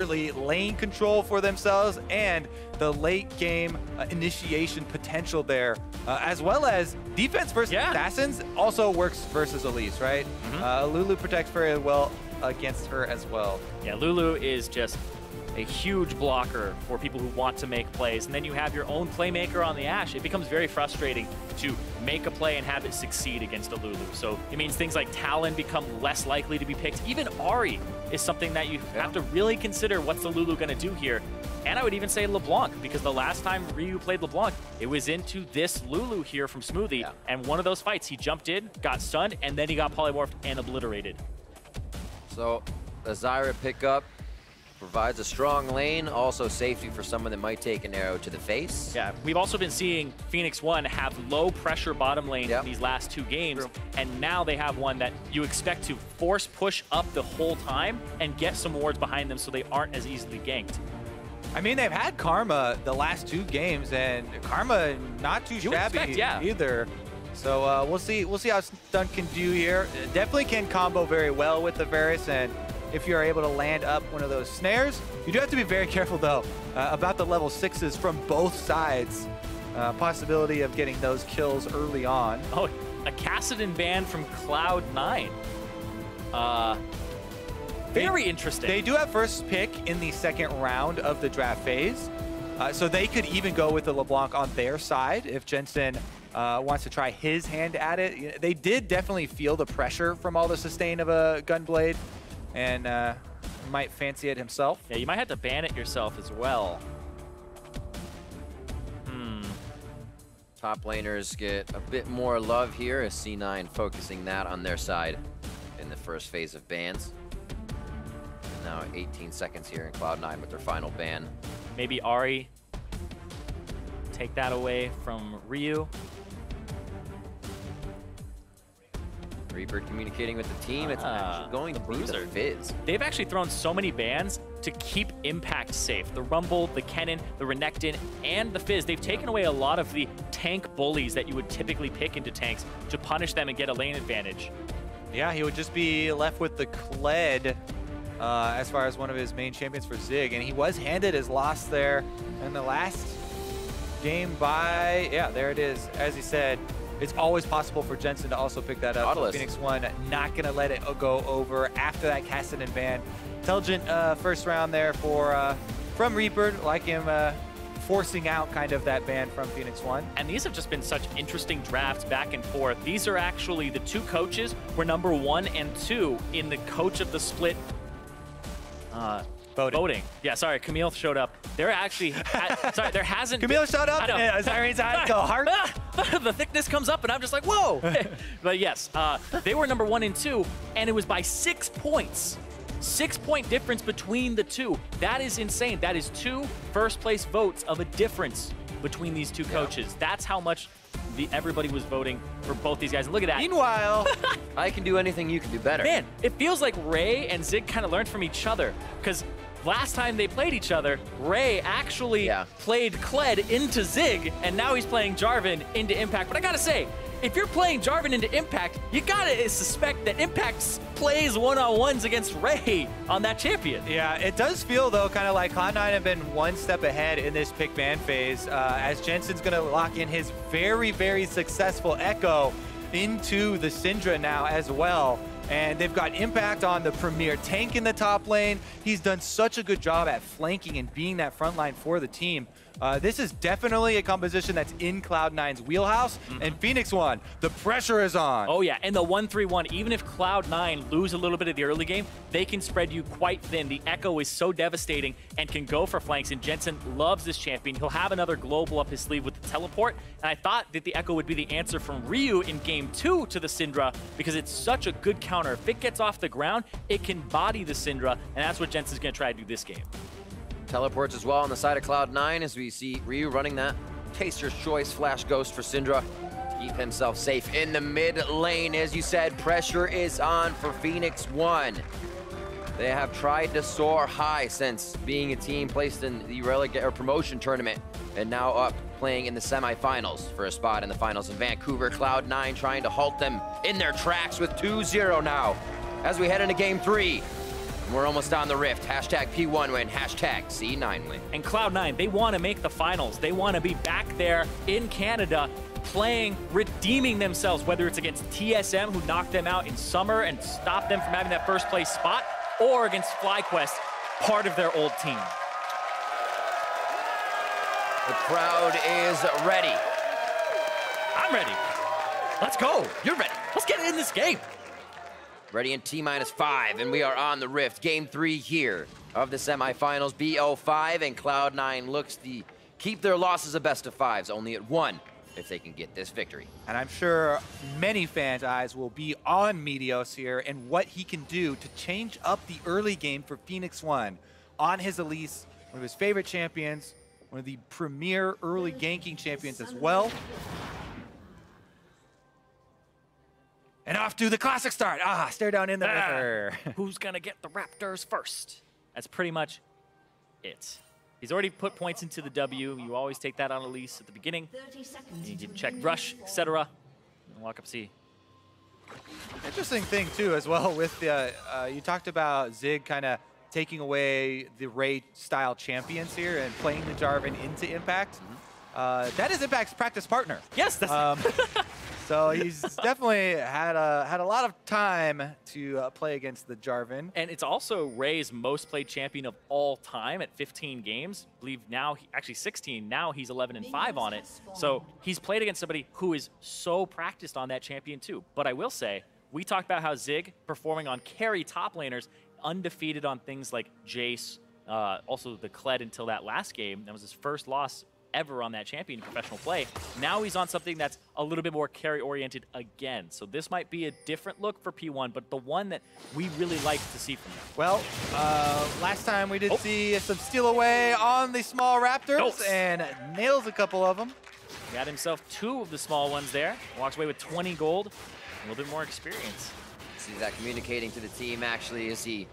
lane control for themselves and the late game initiation potential there, as well as defense versus assassins also works versus Elise, right? Lulu protects very well against her as well. Yeah, Lulu is just a huge blocker for people who want to make plays, and then you have your own playmaker on the Ashe. It becomes very frustrating to make a play and have it succeed against a Lulu. So it means things like Talon become less likely to be picked. Even Ahri is something that you have to really consider. What's the Lulu going to do here? And I would even say LeBlanc, because the last time Ryu played LeBlanc, it was into this Lulu here from Smoothie. And one of those fights, he jumped in, got stunned, and then he got polymorphed and obliterated. So the Zyra pickup provides a strong lane, also safety for someone that might take an arrow to the face. Yeah, we've also been seeing Phoenix1 have low pressure bottom lane in these last 2 games, and now they have one that you expect to force push up the whole time and get some wards behind them so they aren't as easily ganked. I mean, they've had Karma the last 2 games, and Karma not too shabby either. So we'll see how Stun can do here. Definitely can combo very well with the Varus, and if you're able to land up one of those snares. You do have to be very careful, though, about the level 6s from both sides. Possibility of getting those kills early on. Oh, a Kassadin ban from Cloud9. Very interesting. They do have first pick in the second round of the draft phase. So they could even go with the LeBlanc on their side if Jensen wants to try his hand at it. They did definitely feel the pressure from all the sustain of a Gunblade, and might fancy it himself. Yeah, you might have to ban it yourself as well. Top laners get a bit more love here as C9 focusing that on their side in the first phase of bans. Now 18 seconds here in Cloud9 with their final ban. Maybe Ahri take that away from Ryu. Reaper communicating with the team. It's actually going to be the Fizz. They've actually thrown so many bans to keep Impact safe. The Rumble, the Kennen, the Renekton, and the Fizz. They've taken away a lot of the tank bullies that you would typically pick into tanks to punish them and get a lane advantage. Yeah, he would just be left with the Kled as far as one of his main champions for Zig, and he was handed his loss there in the last game by, there it is. As he said, it's always possible for Jensen to also pick that up. Phoenix1 not going to let it go over after that Kassadin ban. Intelligent first round there from Reaper, like him forcing out kind of that ban from Phoenix1. And these have just been such interesting drafts back and forth. These are actually the 2 coaches were number 1 and 2 in the coach of the split voting. Yeah, sorry, Camille showed up. There actually, sorry, there hasn't. Camille showed up. Zyra's eyes go hard. The thickness comes up, and I'm just like, whoa. But yes, they were number 1 and 2, and it was by 6 points. 6-point difference between the 2. That is insane. That is 2 first-place votes of a difference between these 2 coaches. That's how much everybody was voting for both these guys. And look at that. Meanwhile, I can do anything, you can do better. Man, it feels like Ray and Zig kind of learned from each other, because last time they played each other, Ray actually played Kled into Zig, and now he's playing Jarvan into Impact. But I gotta say, if you're playing Jarvan into Impact, you gotta suspect that Impact plays one-on-ones against Ray on that champion. Yeah, it does feel, though, kind of like Cloud9 have been one step ahead in this pick ban phase, as Jensen's gonna lock in his very, very successful Echo into the Syndra now as well. And they've got Impact on the premier tank in the top lane. He's done such a good job at flanking and being that front line for the team. This is definitely a composition that's in Cloud9's wheelhouse. And Phoenix1, the pressure is on. Oh yeah, and the 1-3-1, even if Cloud9 lose a little bit of the early game, they can spread you quite thin. The Echo is so devastating and can go for flanks, and Jensen loves this champion. He'll have another global up his sleeve with the teleport, and I thought that the Echo would be the answer from Ryu in game 2 to the Syndra, because it's such a good counter. If it gets off the ground, it can body the Syndra, and that's what Jensen's gonna try to do this game. Teleports as well on the side of Cloud9 as we see Ryu running that Taster's Choice Flash Ghost for Syndra to keep himself safe in the mid lane. As you said, pressure is on for Phoenix1. They have tried to soar high since being a team placed in the promotion tournament, and now up playing in the semifinals for a spot in the finals in Vancouver. Cloud9 trying to halt them in their tracks with 2-0 now as we head into game 3. We're almost on the Rift. Hashtag P1 win, hashtag C9 win. And Cloud9, they want to make the finals. They want to be back there in Canada playing, redeeming themselves, whether it's against TSM, who knocked them out in summer and stopped them from having that first place spot, or against FlyQuest, part of their old team. The crowd is ready. I'm ready. Let's go. You're ready. Let's get in this game. Ready in T-5, and we are on the Rift. Game 3 here of the semifinals. BO5 and Cloud9 looks to keep their losses a best of 5s, only at 1 if they can get this victory. And I'm sure many fans' eyes will be on Meteos here and what he can do to change up the early game for Phoenix1 on his Elise, one of his favorite champions, one of the premier early ganking champions as well. And off to the classic start. Stare down in the river. Who's going to get the Raptors first? That's pretty much it. He's already put points into the W. You always take that on Elise at the beginning. You can check rush, etc. Walk up C. Interesting thing, too, as well, with the, you talked about Zig kind of taking away the Ray-style champions here and playing the Jarvan into Impact. That is Impact's practice partner. Yes, that's so he's definitely had a lot of time to play against the Jarvan. And it's also Ray's most played champion of all time at 15 games. I believe now, actually 16, now he's 11-5 on it. So he's played against somebody who is so practiced on that champion too. But I will say, we talked about how Zig performing on carry top laners, undefeated on things like Jace, also the Kled until that last game. That was his first loss ever on that champion in professional play. Now he's on something that's a little bit more carry-oriented again. So this might be a different look for P1, but the one that we really like to see from him. Well, last time we did see some steal away on the small Raptors and nails a couple of them. Got himself 2 of the small ones there. Walks away with 20 gold, a little bit more experience. See that communicating to the team actually as he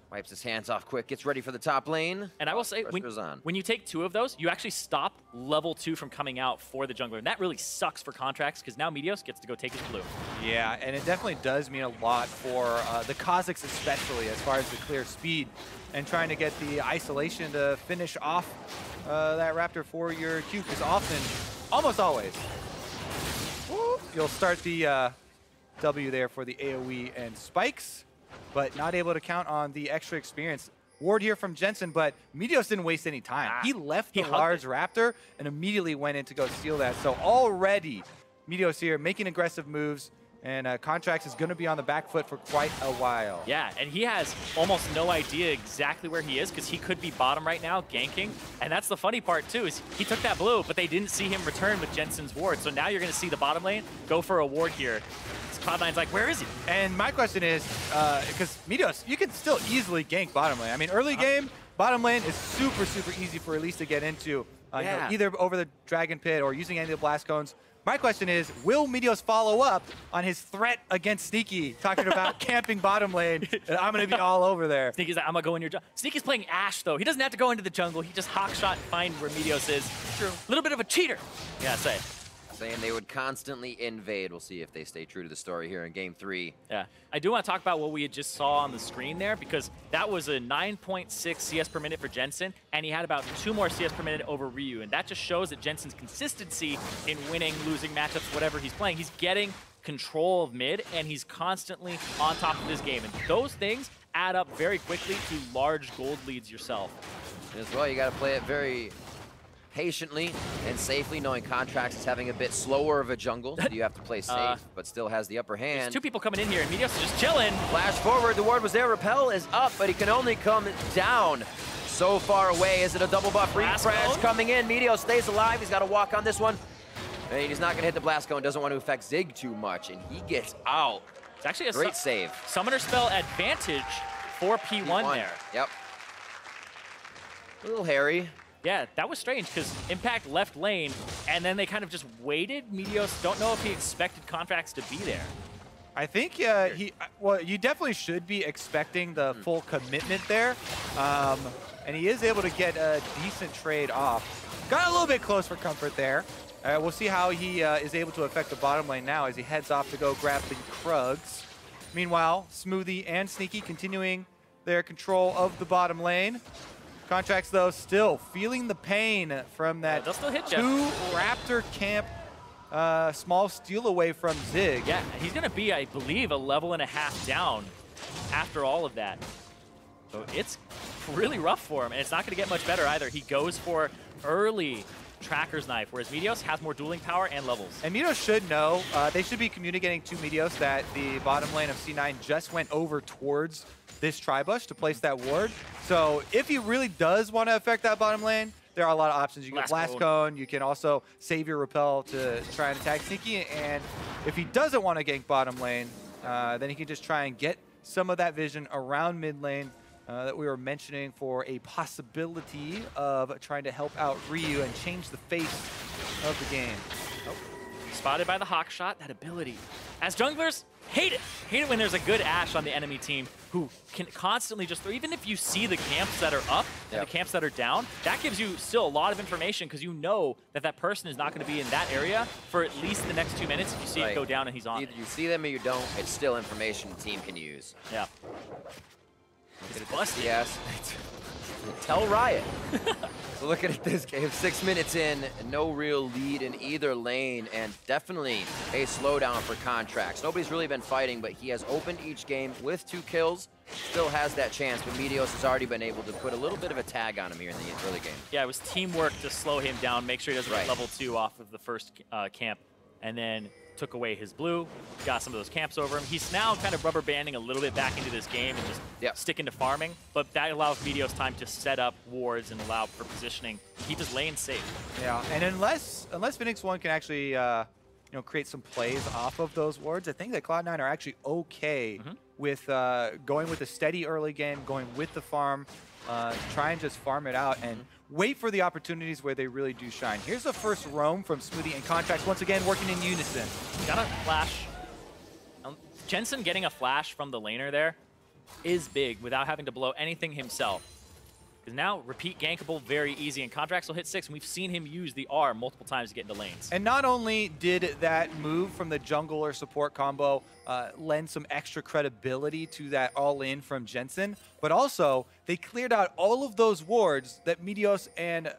wipes his hands off quick, gets ready for the top lane. And I will say, when you take 2 of those, you actually stop level 2 from coming out for the jungler. And that really sucks for contracts, because now Meteos gets to go take his blue. Yeah, and it definitely does mean a lot for the Kazakhs especially, as far as the clear speed and trying to get the isolation to finish off that Raptor for your Q, because often, almost always, you'll start the W there for the AoE and spikes, but not able to count on the extra experience. Ward here from Jensen, but Meteos didn't waste any time. He left the large Raptor and immediately went in to go steal that. So already, Meteos here making aggressive moves, and Contracts is going to be on the back foot for quite a while. Yeah, and he has almost no idea exactly where he is, because he could be bottom right now, ganking. And that's the funny part, too, is he took that blue, but they didn't see him return with Jensen's ward. So now you're going to see the bottom lane go for a ward here. Cloud9's like, where is he? And my question is, because Meteos, you can still easily gank bottom lane. I mean, early game, bottom lane is super, super easy for Elise to get into, you know, either over the Dragon Pit or using any of the Blast Cones. My question is, will Meteos follow up on his threat against Sneaky, talking about camping bottom lane, and I'm going to be all over there? Sneaky's like, I'm going to go in your jungle. Sneaky's playing Ashe, though. He doesn't have to go into the jungle. He just hawk shot and find where Meteos is. True. A little bit of a cheater. Yeah, say. Saying they would constantly invade. We'll see if they stay true to the story here in Game 3. Yeah, I do want to talk about what we had just saw on the screen there, because that was a 9.6 CS per minute for Jensen, and he had about 2 more CS per minute over Ryu, and that just shows that Jensen's consistency in winning, losing matchups, whatever he's playing. He's getting control of mid, and he's constantly on top of his game, and those things add up very quickly to large gold leads yourself. As well, you got to play it very patiently and safely, knowing Contracts is having a bit slower of a jungle, so you have to play safe, but still has the upper hand. There's 2 people coming in here, and Meteos is just chilling. Flash forward, the ward was there, Repel is up, but he can only come down so far away. Is it a double buff refresh coming in? Meteos stays alive, he's got to walk on this one. And he's not going to hit the Blast Cone, doesn't want to affect Zig too much, and he gets out. It's actually a great save. Summoner spell advantage for P1 there. Yep. A little hairy. Yeah, that was strange, because Impact left lane, and then they kind of just waited. Meteos, don't know if he expected Contracts to be there. I think well, you definitely should be expecting the full commitment there. And he is able to get a decent trade off. Got a little bit close for comfort there. We'll see how he is able to affect the bottom lane now as he heads off to go grab the Krugs. Meanwhile, Smoothie and Sneaky continuing their control of the bottom lane. Contracts, though, still feeling the pain from that they'll still hit you. 2 Raptor camp small steal away from Zig. Yeah, he's going to be, I believe, a level and a half down after all of that. So it's really rough for him, and it's not going to get much better either. He goes for early Tracker's Knife, whereas Meteos has more dueling power and levels. And Meteos should know, they should be communicating to Meteos that the bottom lane of C9 just went over towards this tri-bush to place that ward. So if he really does want to affect that bottom lane, there are a lot of options. You can Blast Cone, you can also save your Repel to try and attack Sneaky, and if he doesn't want to gank bottom lane, then he can just try and get some of that vision around mid lane that we were mentioning for a possibility of trying to help out Ryu and change the face of the game. Oh. Spotted by the Hawk Shot, that ability. As junglers, hate it. Hate it when there's a good Ashe on the enemy team who can constantly just throw, even if you see the camps that are up and the camps that are down, that gives you still a lot of information because you know that that person is not going to be in that area for at least the next 2 minutes if you see it go down and he's on. Either you see them or you don't, it's still information the team can use. Yeah. It's busted. Yes. Tell Riot. So looking at this game, 6 minutes in, no real lead in either lane, and definitely a slowdown for Contracts. Nobody's really been fighting, but he has opened each game with 2 kills. Still has that chance, but Meteos has already been able to put a little bit of a tag on him here in the early game. Yeah, it was teamwork to slow him down, make sure he doesn't get level 2 off of the first camp, and then took away his blue, got some of those camps over him. He's now kind of rubber banding a little bit back into this game and just sticking to farming, but that allows Meteos time to set up wards and allow for positioning, keep his lane safe. Yeah, and unless Phoenix1 can actually you know, create some plays off of those wards, I think that Cloud9 are actually okay with going with a steady early game, going with the farm, try and just farm it out and wait for the opportunities where they really do shine. Here's the first roam from Smoothie and Contracts, once again working in unison. Got a flash. Jensen getting a flash from the laner there is big without having to blow anything himself. Because now repeat gankable very easy, and Contracts will hit 6, and we've seen him use the R multiple times to get into lanes. And not only did that move from the jungle or support combo lend some extra credibility to that all-in from Jensen, but also they cleared out all of those wards that Meteos and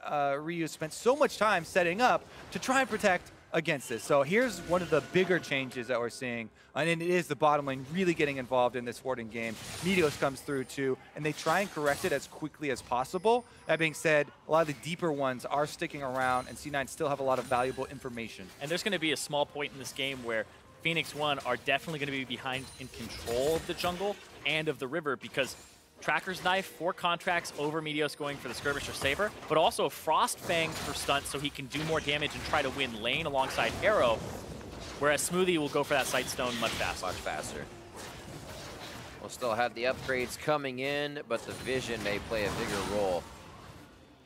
Ryu spent so much time setting up to try and protect against this. So here's one of the bigger changes that we're seeing, and it is the bottom lane really getting involved in this warding game. Meteos comes through too, and they try and correct it as quickly as possible. That being said, a lot of the deeper ones are sticking around, and C9 still have a lot of valuable information. And there's going to be a small point in this game where Phoenix1 are definitely going to be behind in control of the jungle and of the river, because Tracker's Knife for Contracts over Meteos going for the Skirmisher Saber, but also Frost Fang for stunt so he can do more damage and try to win lane alongside Arrow, whereas Smoothie will go for that Sight Stone much faster. Much faster. We'll still have the upgrades coming in, but the vision may play a bigger role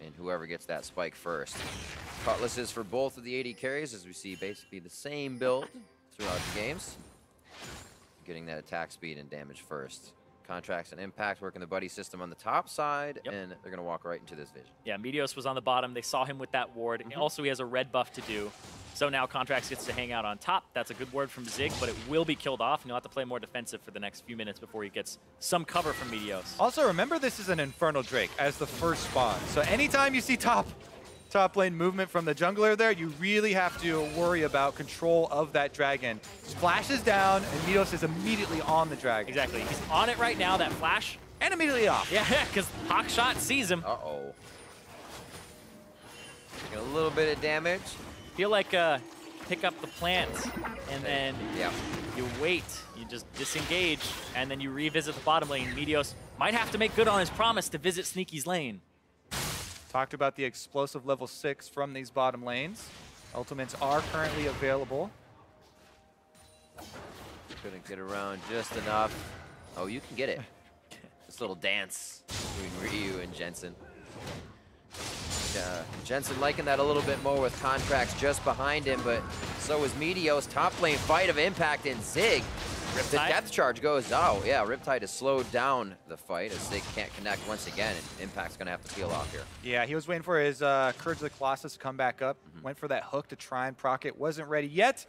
in whoever gets that spike first. Cutlasses for both of the AD carries, as we see basically the same build throughout the games. Getting that attack speed and damage first. Contracts and Impact working the buddy system on the top side, and they're going to walk right into this vision. Yeah, Meteos was on the bottom. They saw him with that ward. And also, he has a red buff to do. So now Contracts gets to hang out on top. That's a good ward from Zig, but it will be killed off, and he'll have to play more defensive for the next few minutes before he gets some cover from Meteos. Also, remember this is an Infernal Drake as the first spawn. So anytime you see top lane movement from the jungler there, you really have to worry about control of that dragon. Splashes down, and Meteos is immediately on the dragon. Exactly. He's on it right now, that flash. And immediately off. Yeah, because Hawk Shot sees him. Uh-oh. Taking a little bit of damage. Feel like pick up the plant, and then you wait. You just disengage, and then you revisit the bottom lane. Meteos might have to make good on his promise to visit Sneaky's lane. Talked about the explosive level 6 from these bottom lanes. Ultimates are currently available. Couldn't get around just enough. Oh, you can get it. This little dance between Ryu and Jensen. Jensen liking that a little bit more with Contracts just behind him, but so is Meteos. Top lane fight of Impact and Zig. The depth charge goes out. Yeah, Riptide has slowed down the fight as Zig can't connect once again, and Impact's going to have to peel off here. Yeah, he was waiting for his Courage of the Colossus to come back up. Went for that hook to try and proc it. Wasn't ready yet.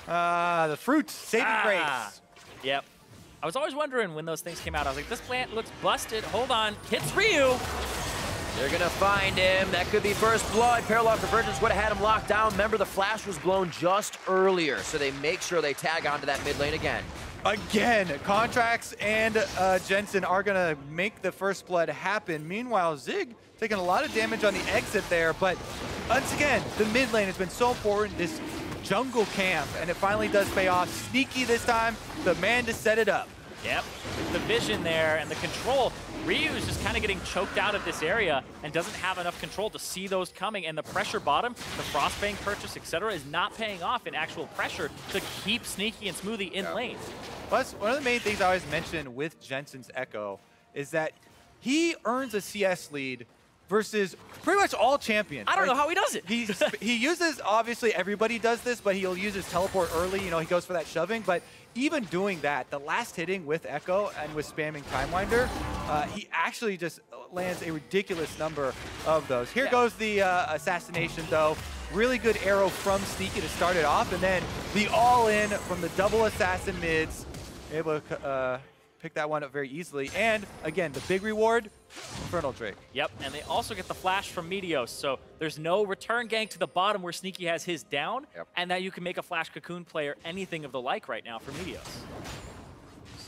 The fruit, saving grace. Yep. I was always wondering when those things came out. I was like, this plant looks busted. Hold on. Hits Ryu. They're going to find him. That could be first blood. Parallel Convergence would have had him locked down. Remember, the flash was blown just earlier, so they make sure they tag onto that mid lane again. Again, Contracts and Jensen are going to make the first blood happen. Meanwhile, Zig taking a lot of damage on the exit there, but once again, the mid lane has been so important, this jungle camp, and it finally does pay off. Sneaky this time, the man to set it up. Yep, with the vision there and the control, Ryu is just kind of getting choked out of this area and doesn't have enough control to see those coming, and the pressure bottom, the Frostbang purchase, etc., is not paying off in actual pressure to keep Sneaky and Smoothie in lane. Plus, one of the main things I always mention with Jensen's Echo is that he earns a CS lead versus pretty much all champions. I don't know how he does it. He uses, obviously everybody does this, but he'll use his teleport early, you know, he goes for that shoving, but even doing that, the last hitting with Echo and with spamming Timewinder, he actually just lands a ridiculous number of those. Here goes the assassination though. Really good arrow from Sneaky to start it off, and then the all-in from the double assassin mids, able to pick that one up very easily. And again, the big reward, Infernal Drake. Yep, and they also get the flash from Meteos, so there's no return gank to the bottom where Sneaky has his down, and that you can make a flash cocoon play or anything of the like right now for Meteos.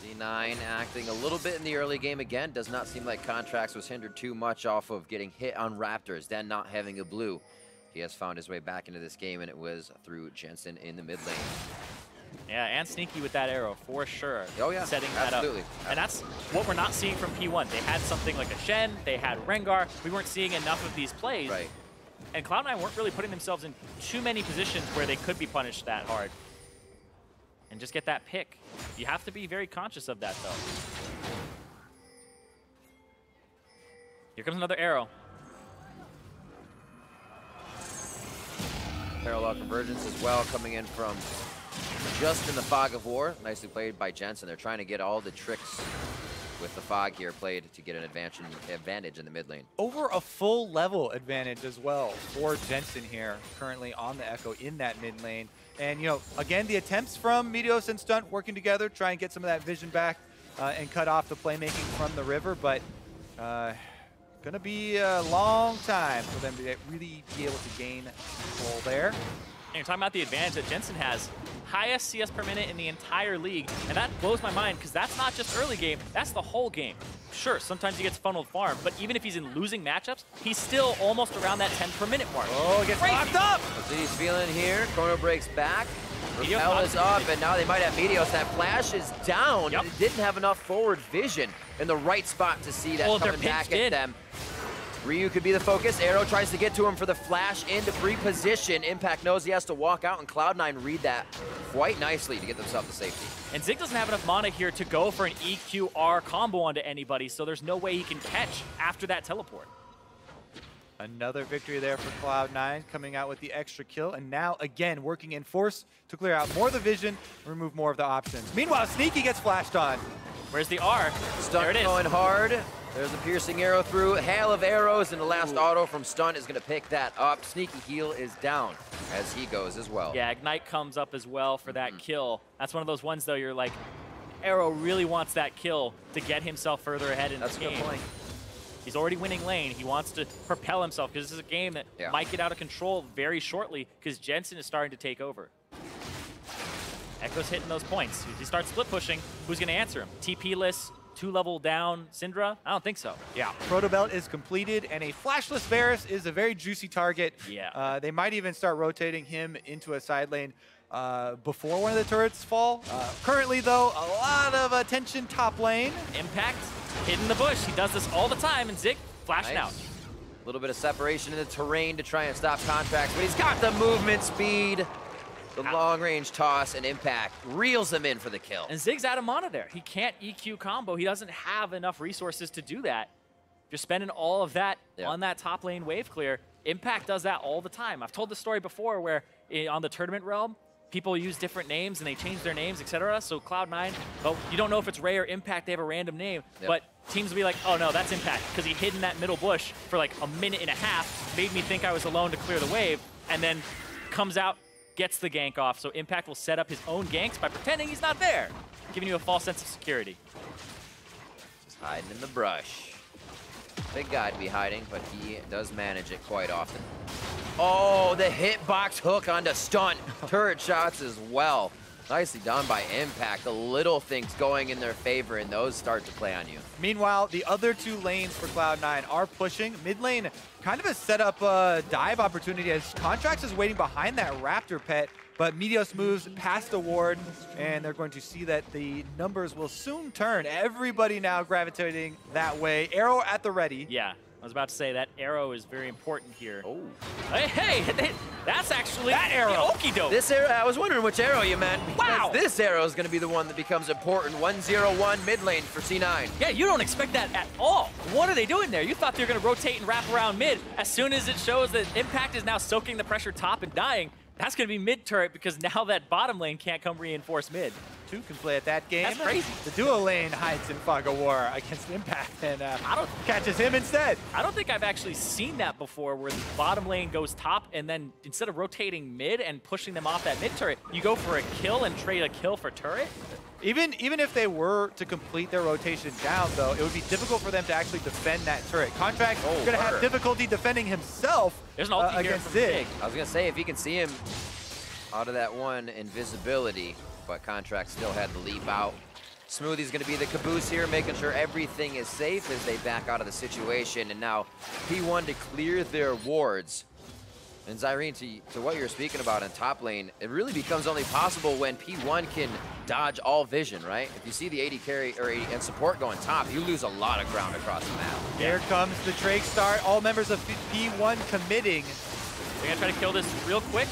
C9 acting a little bit in the early game again. Does not seem like Contracts was hindered too much off of getting hit on Raptors, then not having a blue. He has found his way back into this game, and it was through Jensen in the mid lane. Yeah, and Sneaky with that arrow, for sure. Oh yeah, setting that up. And that's what we're not seeing from P1. They had something like a Shen, they had Rengar. We weren't seeing enough of these plays. Right. And Cloud9 weren't really putting themselves in too many positions where they could be punished that hard. And just get that pick. You have to be very conscious of that, though. Here comes another arrow. Parallel Convergence as well, coming in from just in the fog of war. Nicely played by Jensen. They're trying to get all the tricks with the fog here played to get an advantage in the mid lane. Over a full level advantage as well for Jensen here, currently on the Echo in that mid lane. And, you know, again, the attempts from Meteos and Stunt working together, try and get some of that vision back and cut off the playmaking from the river, but gonna be a long time for them to really be able to gain control there. And you're talking about the advantage that Jensen has. Highest CS per minute in the entire league, and that blows my mind because that's not just early game, that's the whole game. Sure, sometimes he gets funneled farm, but even if he's in losing matchups, he's still almost around that 10 per minute mark. Oh, gets locked up! That's what he's feeling here. Chrono breaks back. Repel is up, and now they might have Meteos. That flash is down. Yep. They didn't have enough forward vision in the right spot to see that coming back at them. Ryu could be the focus. Arrow tries to get to him for the flash into pre-position. Impact knows he has to walk out, and Cloud9 read that quite nicely to get themselves to safety. And Zig doesn't have enough mana here to go for an EQR combo onto anybody, so there's no way he can catch after that teleport. Another victory there for Cloud9, coming out with the extra kill, and now again working in force to clear out more of the vision, remove more of the options. Meanwhile, Sneaky gets flashed on. Where's the R? Stunt there it is. Going hard. There's a piercing arrow through. Hail of arrows, and the last auto from Stunt is going to pick that up. Sneaky heal is down as he goes as well. Yeah, Ignite comes up as well for that kill. That's one of those ones, though, you're like, Arrow really wants that kill to get himself further ahead in this game. That's a good point. He's already winning lane. He wants to propel himself because this is a game that might get out of control very shortly because Jensen is starting to take over. Echo's hitting those points. If he starts split pushing, who's going to answer him? TP-less, 2-level down Syndra? I don't think so. Yeah, Proto Belt is completed, and a flashless Varus is a very juicy target. Yeah. They might even start rotating him into a side lane before one of the turrets fall. Currently, though, a lot of attention top lane. Impact, hidden the bush. He does this all the time, and Zig flashing out. A little bit of separation in the terrain to try and stop Contracts, but he's got the movement speed. The long-range toss and Impact reels him in for the kill. And Zig's out of mana there. He can't EQ combo. He doesn't have enough resources to do that. You're spending all of that on that top lane wave clear. Impact does that all the time. I've told this story before where on the tournament realm, people use different names and they change their names, etc. So Cloud9, well, you don't know if it's Ray or Impact. They have a random name. But teams will be like, oh, no, that's Impact because he hid in that middle bush for like a minute and a half, made me think I was alone to clear the wave, and then comes out, gets the gank off, so Impact will set up his own ganks by pretending he's not there. giving you a false sense of security. Just hiding in the brush. Big guy to be hiding, but he does manage it quite often. Oh, the hitbox hook onto stunt. Turret shots as well. Nicely done by Impact. The little things going in their favor, and those start to play on you. Meanwhile, the other two lanes for Cloud9 are pushing. Mid lane, kind of a setup dive opportunity as Contracts is waiting behind that Raptor pet, but Meteos moves past the ward, and they're going to see that the numbers will soon turn. Everybody now gravitating that way. Arrow at the ready. Yeah, I was about to say that arrow is very important here. Oh. Hey, that's actually that arrow. Okie doke. This arrow, I was wondering which arrow you meant. Wow. This arrow is going to be the one that becomes important. 1-0-1 mid lane for C9. Yeah, you don't expect that at all. What are they doing there? You thought they were going to rotate and wrap around mid. As soon as it shows that Impact is now soaking the pressure top and dying, that's going to be mid turret because now that bottom lane can't come reinforce mid. Two can play at that game. That's crazy. The duo lane hides in Fog of War against Impact and catches him instead. I don't think I've actually seen that before where the bottom lane goes top and then instead of rotating mid and pushing them off that mid turret, you go for a kill and trade a kill for turret. Even if they were to complete their rotation down, though, it would be difficult for them to actually defend that turret. Contract is going to have difficulty defending himself There's an ulti here against from Zig. I was going to say, if you can see him out of that one invisibility, but Contract still had the leap out. Smoothie's going to be the caboose here, making sure everything is safe as they back out of the situation. And now P1 to clear their wards. And Zyrene, to what you're speaking about in top lane, it really becomes only possible when P1 can dodge all vision, right? If you see the AD carry or AD and support going top, you lose a lot of ground across the map. Here comes the Drake start. All members of P1 committing. They're going to try to kill this real quick.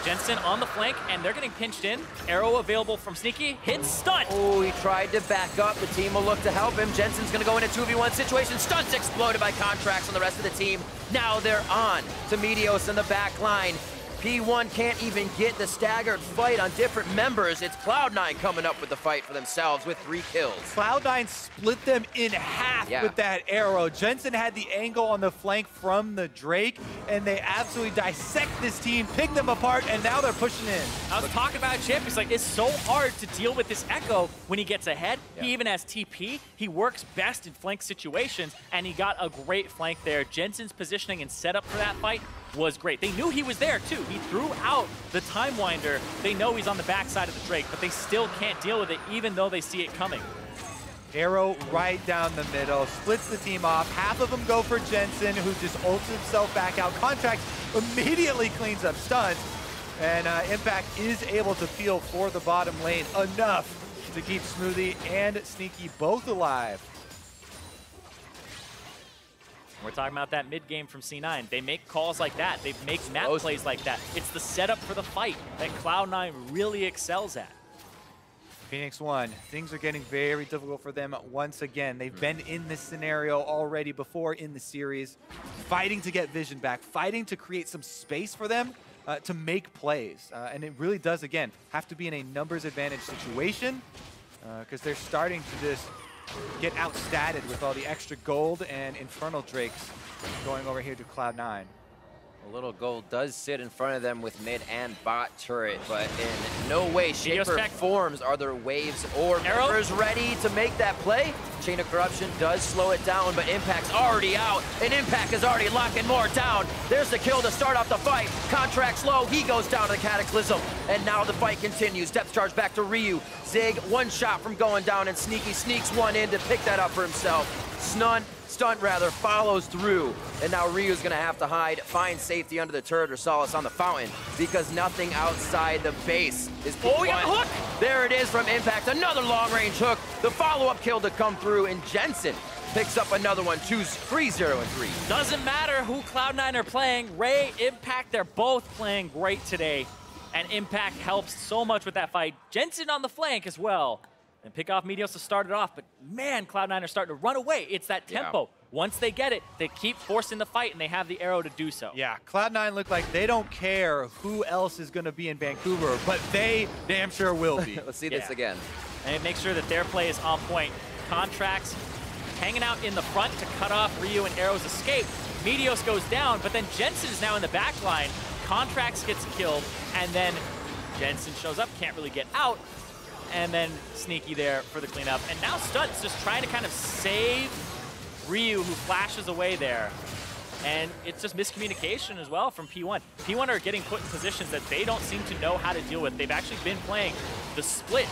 Jensen on the flank, and they're getting pinched in. Arrow available from Sneaky. Hits stunt. Oh, he tried to back up. The team will look to help him. Jensen's going to go in a 2v1 situation. Stunts exploded by Contracts on the rest of the team. Now they're on to Meteos in the back line. P1 can't even get the staggered fight on different members. It's Cloud9 coming up with the fight for themselves with 3 kills. Cloud9 split them in half with that arrow. Jensen had the angle on the flank from the Drake, and they absolutely dissect this team, pick them apart, and now they're pushing in. I was talking about Chip. He's like, it's so hard to deal with this Echo when he gets ahead. He even has TP. He works best in flank situations, and he got a great flank there. Jensen's positioning and setup for that fight was great. They knew he was there too. He threw out the Time Winder. They know he's on the backside of the Drake, but they still can't deal with it even though they see it coming. Arrow right down the middle, splits the team off. Half of them go for Jensen, who just ults himself back out. Contract immediately cleans up stunts, and Impact is able to peel for the bottom lane enough to keep Smoothie and Sneaky both alive. We're talking about that mid game from C9. They make calls like that. They make map plays like that. It's the setup for the fight that Cloud9 really excels at. Phoenix1, things are getting very difficult for them once again. They've been in this scenario already before in the series, fighting to get vision back, fighting to create some space for them to make plays. And it really does, again, have to be in a numbers advantage situation because they're starting to just get outstatted with all the extra gold and Infernal Drakes going over here to Cloud9. A little gold does sit in front of them with mid and bot turret, but in no way, shape, or forms are there waves or members ready to make that play. Chain of Corruption does slow it down, but Impact's already out, and Impact is already locking more down. There's the kill to start off the fight. Contract slow, he goes down to the Cataclysm, and now the fight continues. Depth charge back to Ryu. Zig, one shot from going down, and Sneaky sneaks one in to pick that up for himself. Stunt rather, follows through, and now Ryu's gonna have to hide, find safety under the turret or solace on the fountain, because nothing outside the base is Oh, we got the hook! There it is from Impact, another long-range hook, the follow-up kill to come through, and Jensen picks up another one, 3-0-3. Doesn't matter who Cloud9 are playing, Ray, Impact, they're both playing great today, and Impact helps so much with that fight. Jensen on the flank as well. And pick off Meteos to start it off, but man, Cloud9 are starting to run away. It's that tempo. Yeah. Once they get it, they keep forcing the fight, and they have the arrow to do so. Yeah, Cloud9 look like they don't care who else is going to be in Vancouver, but they damn sure will be. Let's see this again. And it makes sure that their play is on point. Contracts hanging out in the front to cut off Ryu and Arrow's escape. Meteos goes down, but then Jensen is now in the back line. Contracts gets killed, and then Jensen shows up, can't really get out. and then Sneaky there for the cleanup. And now Stunt's just trying to kind of save Ryu, who flashes away there. And it's just miscommunication as well from P1. P1 are getting put in positions that they don't seem to know how to deal with. They've actually been playing the split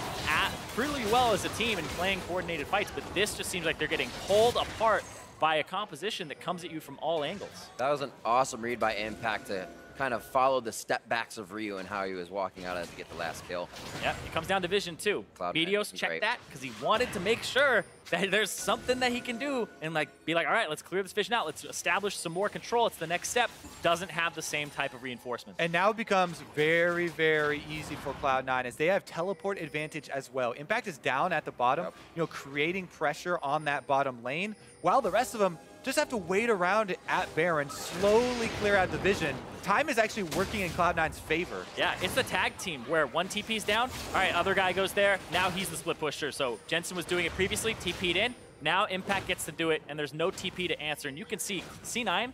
pretty well as a team and playing coordinated fights, but this just seems like they're getting pulled apart by a composition that comes at you from all angles. That was an awesome read by Impact to kind of follow the step backs of Ryu and how he was walking out to get the last kill. Yeah, it comes down to vision too. Meteos checked that because he wanted to make sure that there's something that he can do and be like, all right, let's clear this vision out. Let's establish some more control. It's the next step. Doesn't have the same type of reinforcement. And now it becomes very, very easy for Cloud9 as they have teleport advantage as well. Impact is down at the bottom, creating pressure on that bottom lane, while the rest of them just have to wait around at Baron, slowly clear out the vision. Time is actually working in Cloud9's favor. Yeah, it's the tag team where one TP's down. All right, other guy goes there. Now he's the split pusher. So Jensen was doing it previously, TP'd in. Now Impact gets to do it, and there's no TP to answer. And you can see C9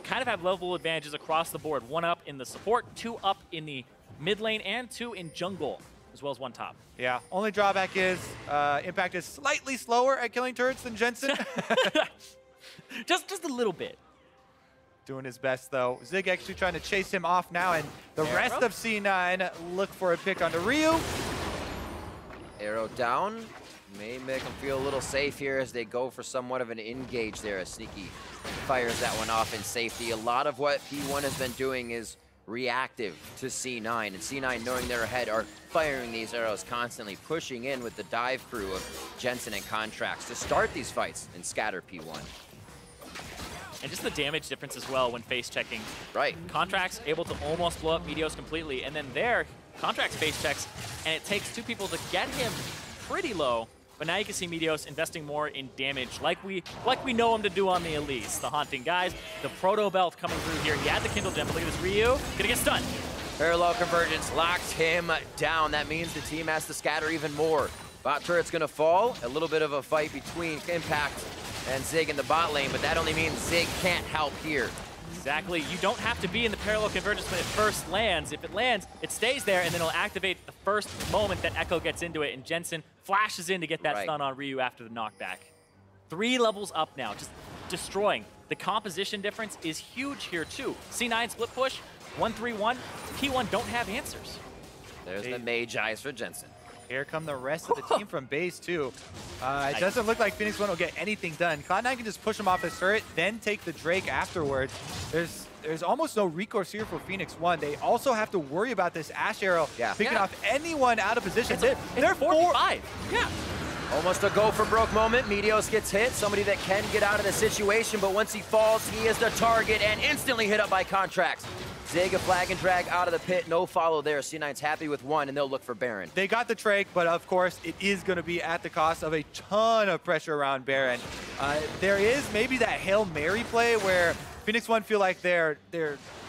kind of have level advantages across the board. 1 up in the support, 2 up in the mid lane, and 2 in jungle, as well as 1 top. Yeah, only drawback is Impact is slightly slower at killing turrets than Jensen. just a little bit. Doing his best, though. Zig actually trying to chase him off now, and the rest of C9 look for a pick onto Ryu. Arrow down. May make him feel a little safe here as they go for somewhat of an engage there as Sneaky fires that one off in safety. A lot of what P1 has been doing is reactive to C9, and C9, knowing they're ahead, are firing these arrows constantly, pushing in with the dive crew of Jensen and Contracts to start these fights and scatter P1. And just the damage difference as well when face checking. Right. Contracts able to almost blow up Meteos completely, and then there, Contracts face checks, and it takes 2 people to get him pretty low. But now you can see Meteos investing more in damage, like we know him to do on the Elise. The Haunting Guys, the Proto Belt coming through here. He had the Kindle Gem, but look at this Ryu, gonna get stunned. Parallel Convergence locks him down. That means the team has to scatter even more. Bot turret's gonna fall. A little bit of a fight between Impact and Zig in the bot lane, but that only means Zig can't help here. Exactly. You don't have to be in the parallel convergence when it first lands. If it lands, it stays there, and then it'll activate the first moment that Echo gets into it, and Jensen flashes in to get that stun on Ryu after the knockback. 3 levels up now, just destroying. The composition difference is huge here, too. C9 split push, 1-3-1. P1 don't have answers. There's the Mage Eyes for Jensen. Here come the rest of the team from base, too. It doesn't look like Phoenix1 will get anything done. Cloud9 can just push him off his turret, then take the Drake afterwards. There's almost no recourse here for Phoenix1. They also have to worry about this Ash Arrow picking off anyone out of position. They're 4v5. Yeah. Almost a go for broke moment. Meteos gets hit. Somebody that can get out of the situation, but once he falls, he is the target and instantly hit up by Contracts. Zig, a flag and drag out of the pit. No follow there. C9's happy with 1, and they'll look for Baron. They got the Drake, but of course, it is going to be at the cost of a ton of pressure around Baron. There is maybe that Hail Mary play where Phoenix1 feel like they're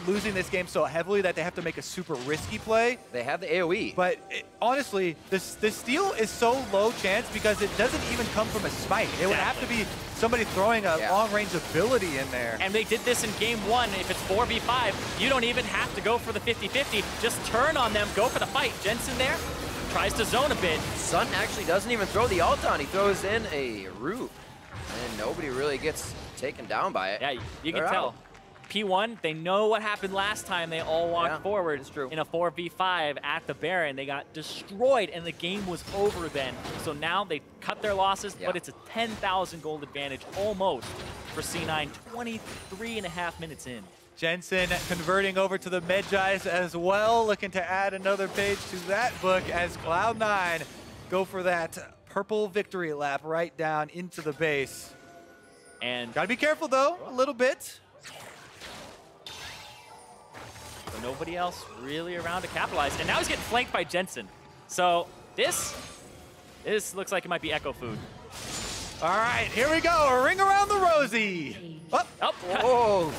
losing this game so heavily that they have to make a super risky play. They have the AoE. But honestly, the steal is so low chance because it doesn't even come from a smite. It would have to be somebody throwing a long-range ability in there. And they did this in game 1. If it's 4v5, you don't even have to go for the 50-50. Just turn on them, go for the fight. Jensen there tries to zone a bit. Sun actually doesn't even throw the ult on. He throws in a root, and nobody really gets taken down by it. Yeah, you can tell. P1, they know what happened last time they all walked forward in a 4v5 at the Baron. They got destroyed, and the game was over then. So now they cut their losses, but it's a 10,000 gold advantage almost for C9, 23.5 minutes in. Jensen converting over to the Medjais as well, looking to add another page to that book as Cloud9 go for that purple victory lap right down into the base. And gotta be careful though, a little bit. So nobody else really around to capitalize. And now he's getting flanked by Jensen. So this looks like it might be Echo food. All right, here we go. A ring around the rosy. Oh,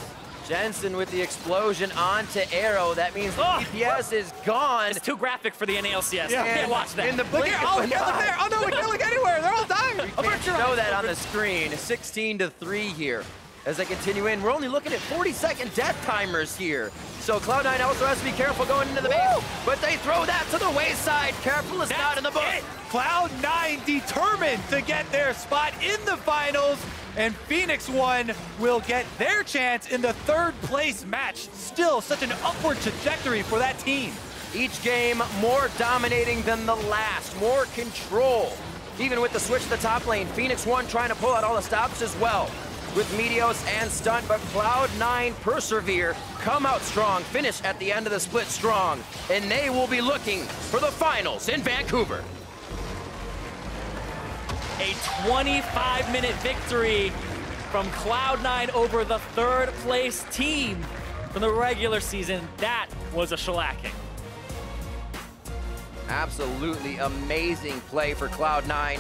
Jensen with the explosion onto Arrow. That means the DPS is gone. It's too graphic for the NALCS. Yeah. Can't watch that. In the blink of look there. Oh no, we can't look anywhere. They're all dying. You can't show that on the screen. 16-3 here as they continue in. We're only looking at 40-second death timers here. So Cloud9 also has to be careful going into the base, but they throw that to the wayside. Careful is not in the book. Cloud9 determined to get their spot in the finals, and Phoenix1 will get their chance in the third place match. Still such an upward trajectory for that team. Each game more dominating than the last, more control. Even with the switch to the top lane, Phoenix1 trying to pull out all the stops as well. With Meteos and Stunt, but Cloud9 persevere, come out strong, finish at the end of the split strong, and they will be looking for the finals in Vancouver. A 25-minute victory from Cloud9 over the third place team from the regular season. That was a shellacking. Absolutely amazing play for Cloud9.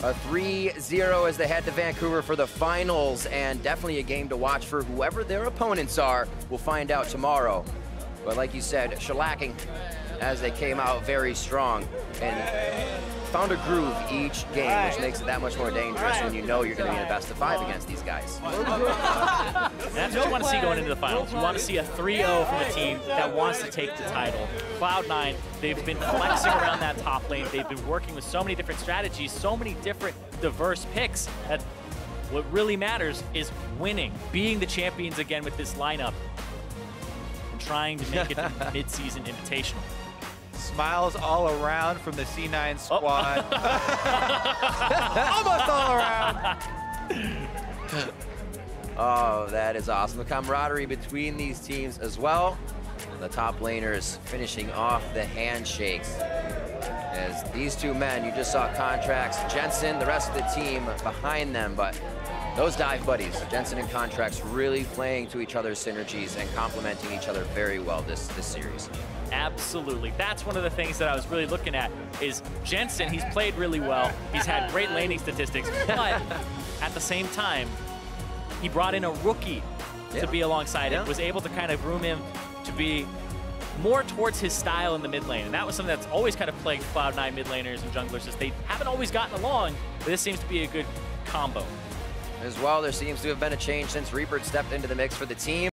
A 3-0 as they head to Vancouver for the finals, and definitely a game to watch for whoever their opponents are. We'll find out tomorrow. But like you said, shellacking as they came out very strong and found a groove each game, which makes it that much more dangerous when you know you're going to be in a best of 5 against these guys. That's what you want to see going into the finals. You want to see a 3-0 from a team that wants to take the title. Cloud9, they've been flexing around that top lane. They've been working with so many different strategies, so many different diverse picks, that what really matters is winning, being the champions again with this lineup, and trying to make it to the mid-season invitational. Smiles all around from the C9 squad. Almost all around. Oh, that is awesome. The camaraderie between these teams as well. The top laners finishing off the handshakes. As these two men, you just saw Contracts, Jensen, the rest of the team behind them, but those dive buddies, Jensen and Contracts, really playing to each other's synergies and complementing each other very well this series. Absolutely. That's one of the things that I was really looking at is Jensen. He's played really well. He's had great laning statistics, but at the same time, he brought in a rookie to be alongside him, was able to kind of groom him to be more towards his style in the mid lane. And that was something that's always kind of plagued Cloud9 mid laners and junglers, is they haven't always gotten along, but this seems to be a good combo. As well, there seems to have been a change since Reaper stepped into the mix for the team.